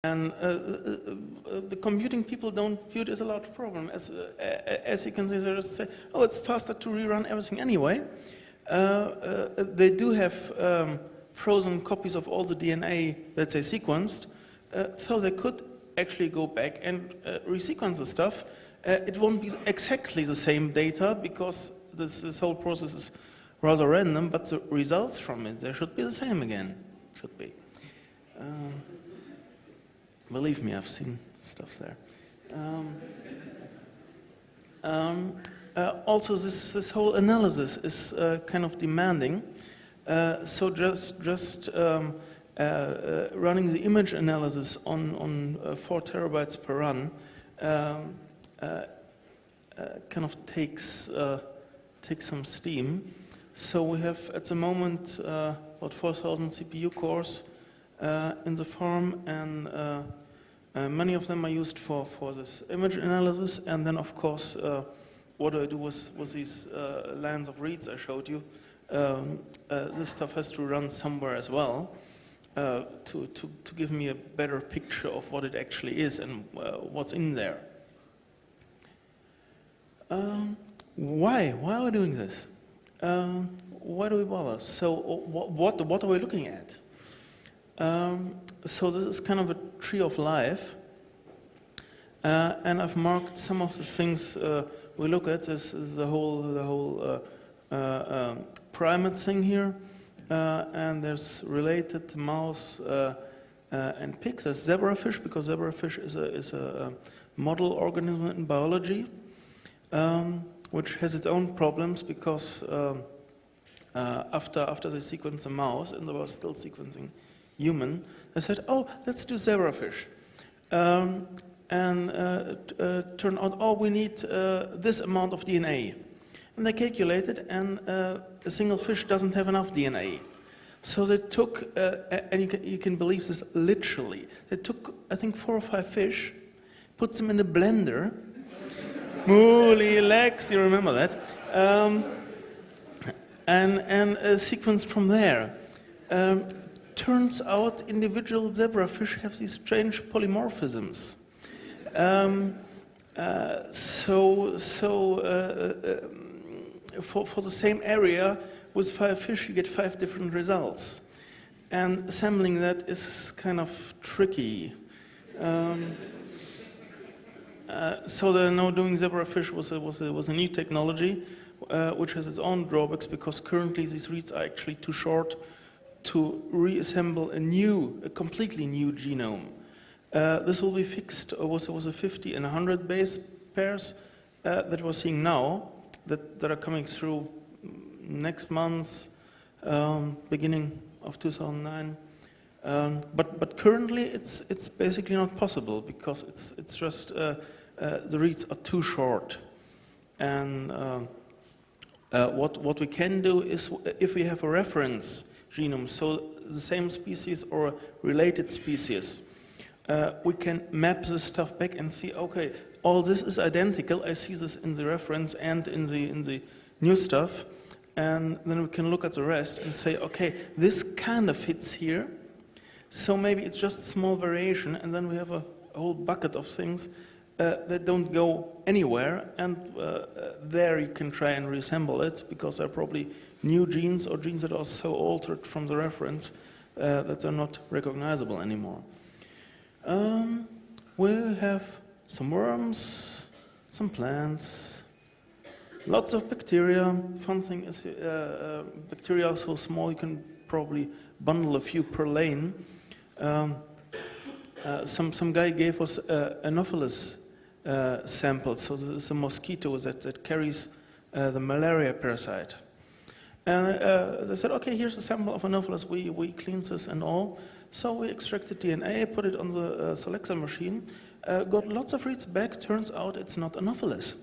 And the computing people don't view it as a large problem. As you can see, they just say, oh, it's faster to rerun everything anyway. They do have frozen copies of all the DNA that they sequenced, so they could actually go back and resequence the stuff. It won't be exactly the same data because this whole process is rather random, but the results from it, they should be the same again. Should be. Believe me, I've seen stuff there. Also, this whole analysis is kind of demanding. So just running the image analysis on 4 terabytes per run kind of takes some steam. So we have at the moment about 4,000 CPU cores in the farm, and many of them are used for this image analysis. And then, of course, what do I do with these lines of reads I showed you? This stuff has to run somewhere as well to give me a better picture of what it actually is and what's in there. Why are we doing this? Why do we bother? So what are we looking at? So this is kind of a tree of life, and I've marked some of the things we look at. This is the whole primate thing here, and there's related mouse and pigs. There's zebrafish, because zebrafish is a model organism in biology, which has its own problems because after they sequenced the mouse and they were still sequencing human, they said, oh, let's do zebrafish. And turned out, oh, we need this amount of DNA. And they calculated, and a single fish doesn't have enough DNA. So they took, and you can believe this literally, they took, I think, 4 or 5 fish, put them in a blender, Mooly legs, you remember that, and sequenced from there. Turns out individual zebrafish have these strange polymorphisms. For the same area with 5 fish, you get 5 different results, and assembling that is kind of tricky. So they're now doing zebrafish was a new technology, which has its own drawbacks because currently these reads are actually too short to reassemble a completely new genome. This will be fixed with a 50 and 100 base pairs that we're seeing now, that are coming through next month, beginning of 2009. But currently it's basically not possible because it's just the reads are too short. And what we can do is, if we have a reference genome, so the same species or related species, we can map this stuff back and see, okay, all this is identical. I see this in the reference and in the new stuff, and then we can look at the rest and say, okay, this kind of fits here. So maybe it's just a small variation, and then we have a whole bucket of things that don't go anywhere, and there you can try and reassemble it because they're probably new genes or genes that are so altered from the reference that they're not recognizable anymore. We have some worms, some plants, lots of bacteria. Fun thing is bacteria are so small you can probably bundle a few per lane. Some guy gave us Anopheles samples, so this is a mosquito that carries the malaria parasite. And they said, okay, here's a sample of Anopheles, we cleaned this and all. So we extracted DNA, put it on the Solexa machine, got lots of reads back, turns out it's not Anopheles.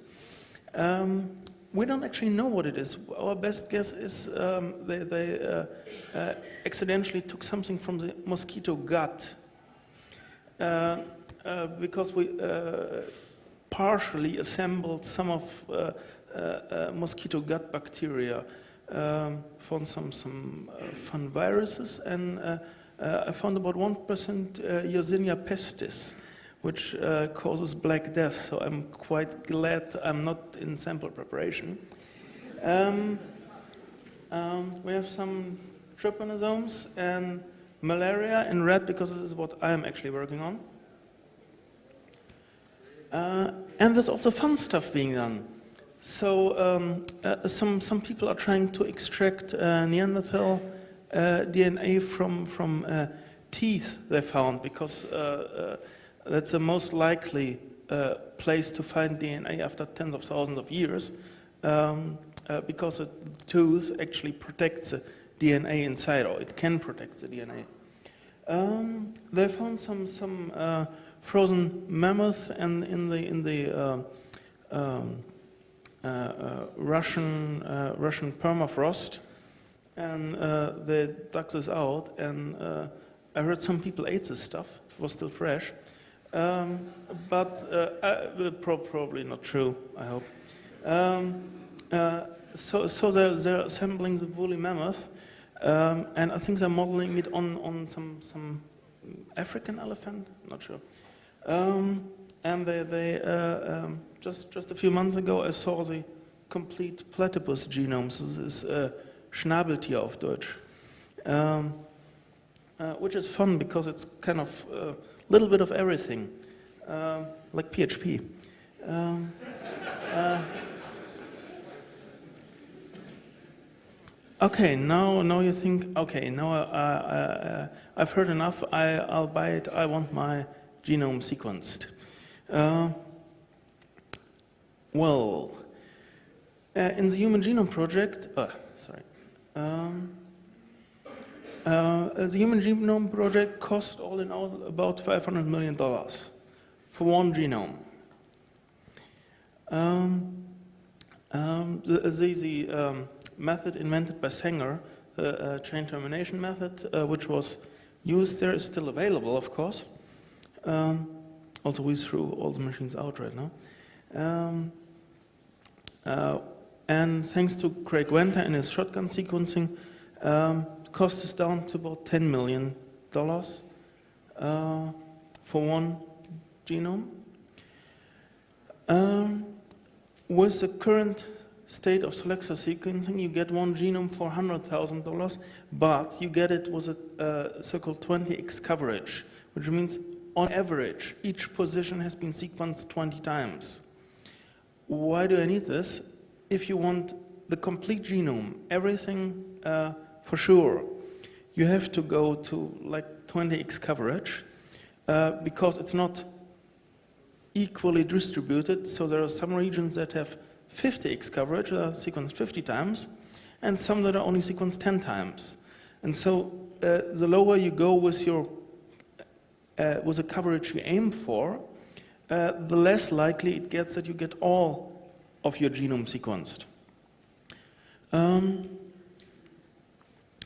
We don't actually know what it is. Our best guess is they accidentally took something from the mosquito gut, because we partially assembled some of mosquito gut bacteria, found some fun viruses, and I found about 1% Yersinia pestis, which causes Black Death, so I'm quite glad I'm not in sample preparation. We have some trypanosomes and malaria in red, because this is what I'm actually working on. And there's also fun stuff being done. So some people are trying to extract Neanderthal DNA from teeth they found, because that's the most likely place to find DNA after tens of thousands of years, because the tooth actually protects the DNA inside, or it can protect the DNA. They found some frozen mammoths and in the Russian permafrost, and they dug this out, and I heard some people ate this stuff. It was still fresh, but probably not true, I hope. So they're assembling the woolly mammoth, and I think they're modeling it on some African elephant, not sure. And they just a few months ago, I saw the complete platypus genome. So this is Schnabeltier auf Deutsch, which is fun because it's kind of a little bit of everything, like PHP. Okay, now you think, okay, now I've heard enough, I'll buy it, I want my genome sequenced. Well, in the Human Genome Project, the Human Genome Project cost all in all about $500 million for one genome. The method invented by Sanger, the chain termination method, which was used there, is still available, of course. Also, we threw all the machines out right now. And thanks to Craig Venter and his shotgun sequencing, the cost is down to about $10 million for one genome. With the current state of Solexa sequencing, you get one genome for $100,000, but you get it with a so-called 20x coverage, which means on average, each position has been sequenced 20 times. Why do I need this? If you want the complete genome, everything for sure, you have to go to like 20x coverage, because it's not equally distributed. So there are some regions that have 50x coverage, sequenced 50 times, and some that are only sequenced 10 times. And so the lower you go with your with the coverage you aim for, the less likely it gets that you get all of your genome sequenced.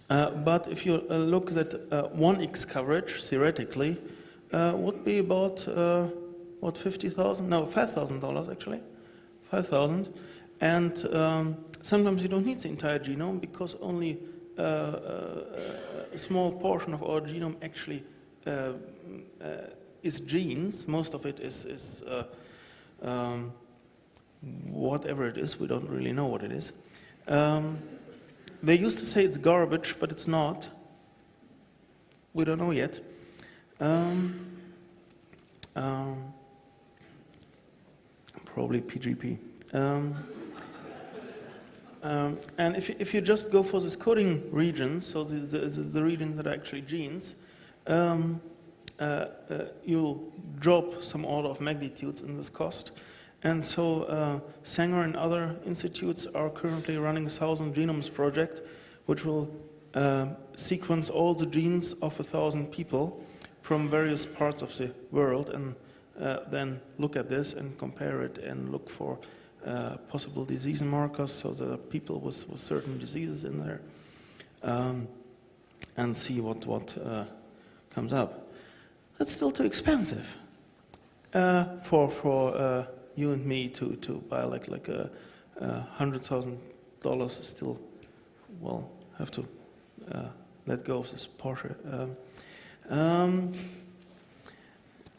But if you look at 1x coverage, theoretically, would be about, what, $50,000? No, $5,000 actually, 5,000. And sometimes you don't need the entire genome, because only a small portion of our genome actually is genes. Most of it is whatever it is. We don't really know what it is. They used to say it's garbage, but it's not. We don't know yet. Probably PGP. And if you just go for these coding regions, so the regions that are actually genes, you'll drop some order of magnitudes in this cost. And so Sanger and other institutes are currently running a 1,000 genomes project, which will sequence all the genes of 1,000 people from various parts of the world, and then look at this and compare it and look for possible disease markers, so there are people with certain diseases in there, and see what comes up. That's still too expensive for you and me to buy like $100,000. Still, well, have to let go of this Porsche.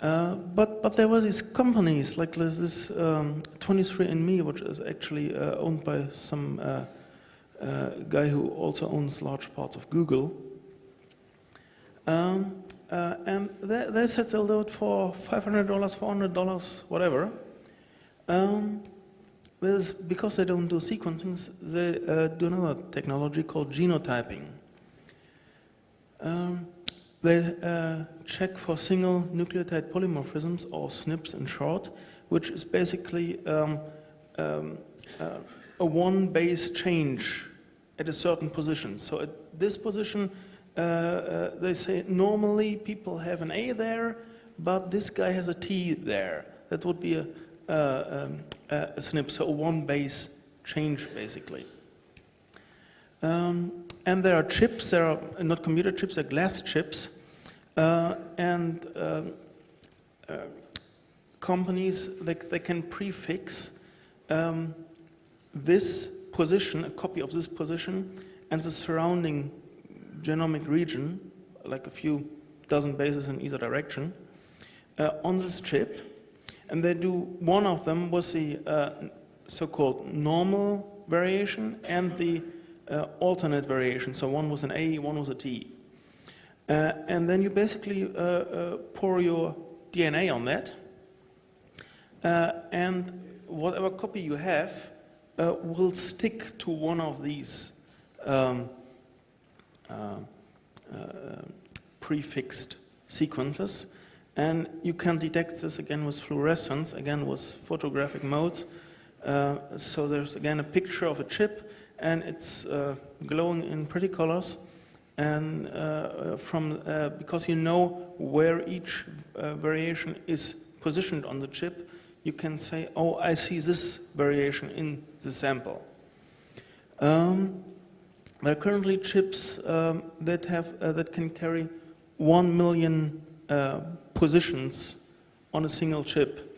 But there were these companies like this 23andMe, which is actually owned by some guy who also owns large parts of Google. And they said they'll do it for $500, $400, whatever. Because they don't do sequencing, they do another technology called genotyping. They check for single nucleotide polymorphisms, or SNPs in short, which is basically a one base change at a certain position. So at this position, they say normally people have an A there, but this guy has a T there. That would be a SNP, so a one base change basically. And there are chips, there are not computer chips, they're glass chips. And companies, they can prefix this position, a copy of this position, and the surrounding genomic region, like a few dozen bases in either direction, on this chip. And they do, one of them was the so-called normal variation and the alternate variation. So one was an A, one was a T. And then you basically pour your DNA on that, and whatever copy you have will stick to one of these prefixed sequences. And you can detect this again with fluorescence, again with photographic modes. So there's again a picture of a chip, and it's glowing in pretty colors. And because you know where each variation is positioned on the chip, you can say, oh, I see this variation in the sample. There are currently chips that can carry 1 million positions on a single chip.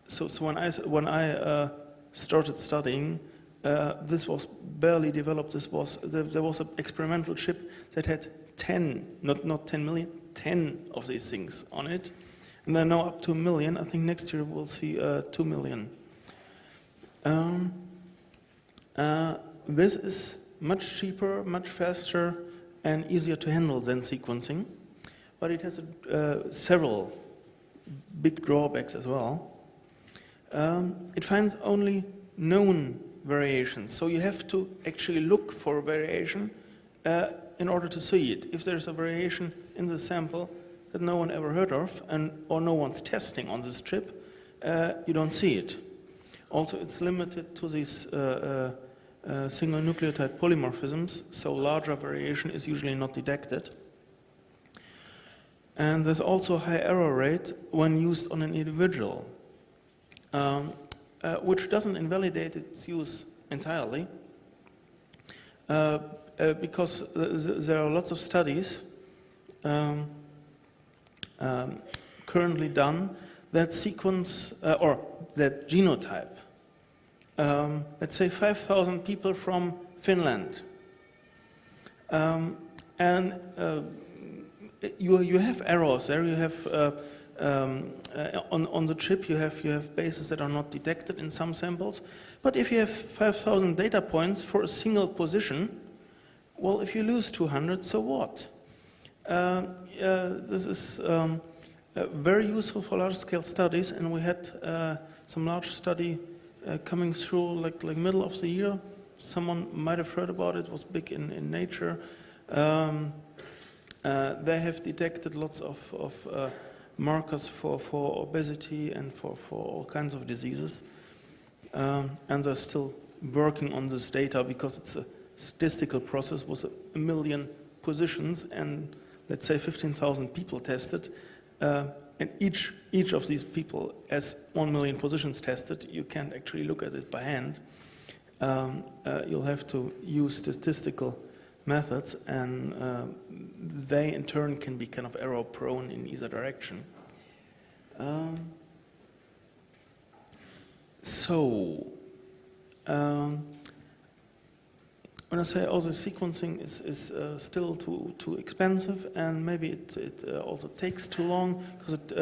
So when I started studying, this was barely developed. There was an experimental chip that had 10, not 10 million, 10 of these things on it. And they're now up to 1 million. I think next year we'll see 2 million. This is much cheaper, much faster, and easier to handle than sequencing. But it has several big drawbacks as well. It finds only known variations. So you have to actually look for a variation in order to see it. If there's a variation in the sample that no one ever heard of, or no one's testing on this chip, you don't see it. Also, it's limited to these single nucleotide polymorphisms, so larger variation is usually not detected. And there's also a high error rate when used on an individual, which doesn't invalidate its use entirely, because there are lots of studies currently done that sequence or that genotype, let's say 5,000 people from Finland, and you have errors there. You have on the chip you have bases that are not detected in some samples. But if you have 5,000 data points for a single position, well, if you lose 200, so what? This is very useful for large-scale studies, and we had some large study coming through like middle of the year. Someone might have heard about it. It was big in Nature. They have detected lots of markers for obesity and for all kinds of diseases. And they're still working on this data because it's a statistical process with 1 million positions and let's say 15,000 people tested. And each of these people has 1 million positions tested. You can't actually look at it by hand. You'll have to use statistical methods, and they in turn can be kind of error prone in either direction. When I say also sequencing is still too expensive, and maybe it also takes too long because it